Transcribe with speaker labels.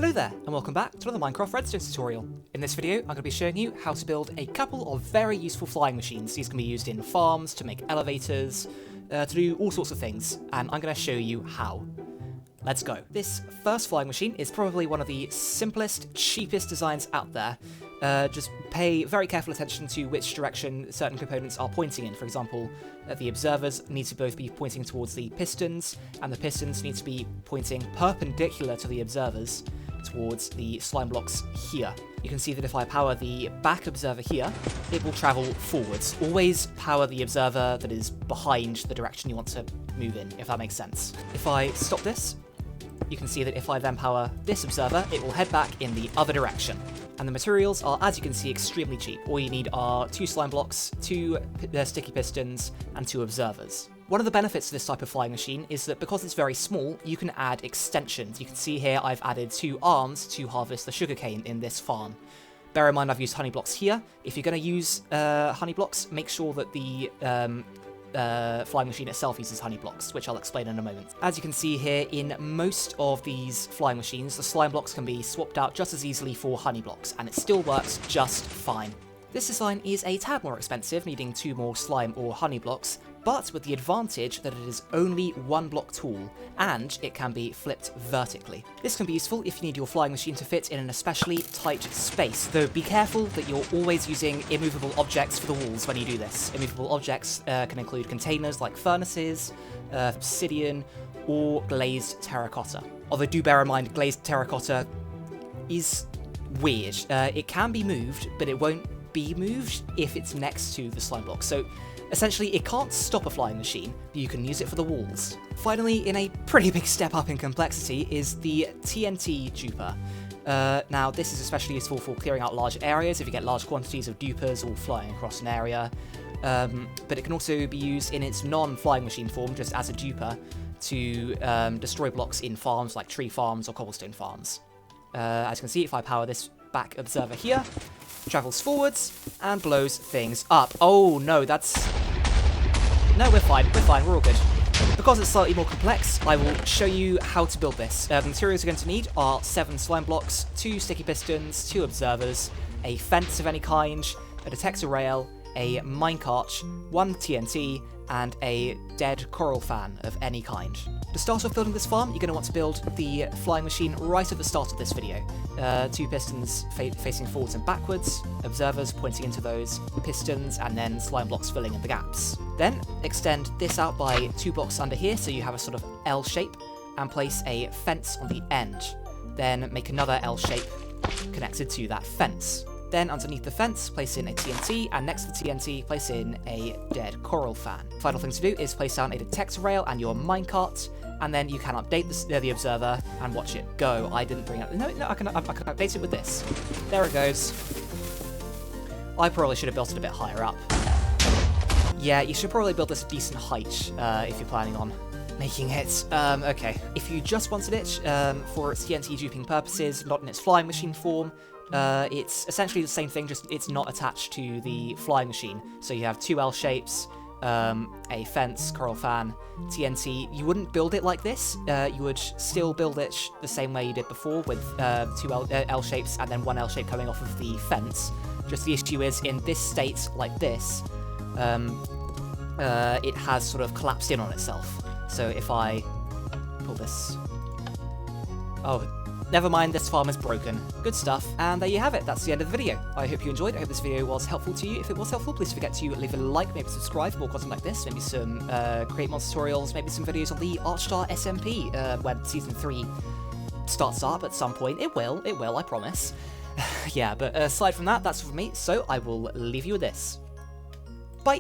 Speaker 1: Hello there, and welcome back to another Minecraft Redstone tutorial. In this video, I'm going to be showing you how to build a couple of very useful flying machines. These can be used in farms, to make elevators, to do all sorts of things, and I'm going to show you how. Let's go. This first flying machine is probably one of the simplest, cheapest designs out there. Just pay very careful attention to which direction certain components are pointing in. For example, the observers need to both be pointing towards the pistons, and the pistons need to be pointing perpendicular to the observers towards the slime blocks here. You can see that if I power the back observer here, it will travel forwards. Always power the observer that is behind the direction you want to move in, if that makes sense. If I stop this, you can see that if I then power this observer, it will head back in the other direction. And the materials are, as you can see, extremely cheap. All you need are 2 slime blocks, 2 sticky pistons, and 2 observers. One of the benefits of this type of flying machine is that because it's very small, you can add extensions. You can see here I've added 2 arms to harvest the sugarcane in this farm. Bear in mind I've used honey blocks here. If you're going to use honey blocks, make sure that the flying machine itself uses honey blocks, which I'll explain in a moment. As you can see here, in most of these flying machines, the slime blocks can be swapped out just as easily for honey blocks, and it still works just fine. This design is a tad more expensive, needing 2 more slime or honey blocks, but with the advantage that it is only 1 block tall, and it can be flipped vertically. This can be useful if you need your flying machine to fit in an especially tight space, though be careful that you're always using immovable objects for the walls when you do this. Immovable objects can include containers like furnaces, obsidian, or glazed terracotta. Although do bear in mind, glazed terracotta is weird. It can be moved, but it won't be moved if it's next to the slime block. So essentially, it can't stop a flying machine, but you can use it for the walls. Finally, in a pretty big step up in complexity, is the TNT duper. Now, this is especially useful for clearing out large areas if you get large quantities of dupers all flying across an area. But it can also be used in its non-flying machine form, just as a duper, to destroy blocks in farms like tree farms or cobblestone farms. As you can see, if I power this back observer here, travels forwards and blows things up. Oh no, that's... No, we're fine, we're all good. Because it's slightly more complex, I will show you how to build this. The materials you're going to need are 7 slime blocks, 2 sticky pistons, 2 observers, a fence of any kind, a detector rail, a minecart, 1 TNT, and a dead coral fan of any kind. To start off building this farm, you're going to want to build the flying machine right at the start of this video. 2 pistons facing forwards and backwards, observers pointing into those pistons, and then slime blocks filling in the gaps. Then extend this out by 2 blocks under here so you have a sort of L shape, and place a fence on the end. Then make another L shape connected to that fence. Then underneath the fence, place in a TNT, and next to the TNT, place in a dead coral fan. Final thing to do is place down a detector rail and your minecart, and then you can update the observer and watch it go. I didn't bring it. No, I can update it with this. There it goes. I probably should have built it a bit higher up. Yeah, you should probably build this a decent height if you're planning on making it. Okay. If you just wanted it for its TNT duping purposes, not in its flying machine form, it's essentially the same thing, just it's not attached to the flying machine. So you have 2 L shapes, a fence, coral fan, TNT. You wouldn't build it like this. You would still build it the same way you did before, with 2 L shapes and then 1 L shape coming off of the fence. Just the issue is, in this state like this, it has sort of collapsed in on itself. So if I pull this... Oh, never mind, this farm is broken. Good stuff. And there you have it. That's the end of the video. I hope you enjoyed. I hope this video was helpful to you. If it was helpful, please forget to leave a like, maybe subscribe for more content like this, maybe some Create Mods tutorials, maybe some videos on the Archestar SMP when Season 3 starts up at some point. It will, I promise. Yeah, but aside from that, that's all from me, so I will leave you with this.